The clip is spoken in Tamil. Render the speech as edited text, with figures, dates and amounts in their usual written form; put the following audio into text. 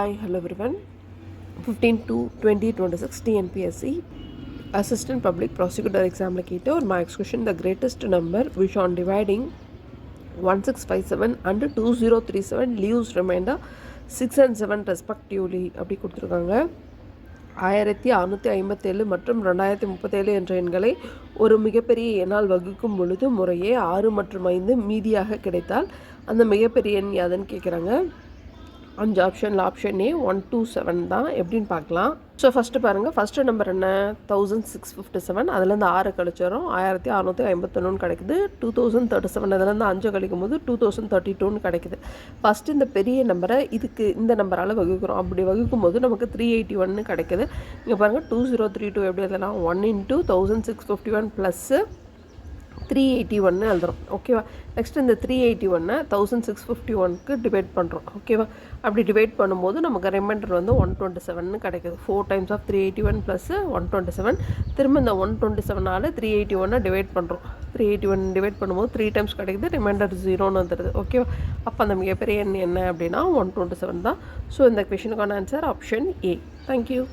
Hi, hello everyone. 15 to 2026 TNPSC Assistant Public Prosecutor exam கேட்ட ஒரு max question. The greatest number which on dividing 1657 and 2037 leaves remainder 6 and 7 respectively அப்படி கொடுத்துருக்காங்க. 1657 மற்றும் 2037 என்ற எண்களை ஒரு மிகப்பெரிய எண்ணால் வகுக்கும் பொழுது முறையே 6 மற்றும் 5 மீதியாக கிடைத்தால் அந்த மிகப்பெரிய எண் யாதுன்னு கேட்குறாங்க. 5 ஆப்ஷனில் ஆப்ஷன் ஏ 127 தான். எப்படின்னு பார்க்கலாம். ஸோ ஃபஸ்ட்டு பாருங்கள், ஃபஸ்ட்டு நம்பர் என்ன 1657, அதுலேருந்து 6 கழிச்சிடும் 1651 கிடைக்குது. 2037 அதுலேருந்து 5 கழிக்கும் போது 2032 கிடைக்குது. ஃபஸ்ட்டு இந்த பெரிய நம்பரை இதுக்கு இந்த நம்பரால் வகுக்கிறோம். அப்படி வகுக்கும் போது நமக்கு 381 கிடைக்குது. இங்கே பாருங்கள் 2032 எப்படி எழுதலாம், 1 × 1651 + 381 எழுதுறோம். ஓகேவா. நெக்ஸ்ட் இந்த 381 1651க்கு டிவைட் பண்ணுறோம். ஓகேவா. அப்படி டிவைட் பண்ணும்போது நமக்கு ரிமைண்டர் வந்து 127 கிடைக்குது. 4 டைம்ஸ் ஆஃப் 381 + 127. திரும்ப இந்த 127ஆல் 381 டிவைட் பண்ணுறோம். 381 டிவைட் பண்ணும்போது 3 டைம்ஸ் கிடைக்குது. ரிமைண்டர் 0ன்னு வந்துடுது. ஓகேவா. அப்போ அந்த மிகப்பெரிய எண் என்ன அப்படின்னா 127 தான். ஸோ இந்த கொஷனுக்கான ஆன்சர் ஆப்ஷன் ஏ. தேங்க்யூ.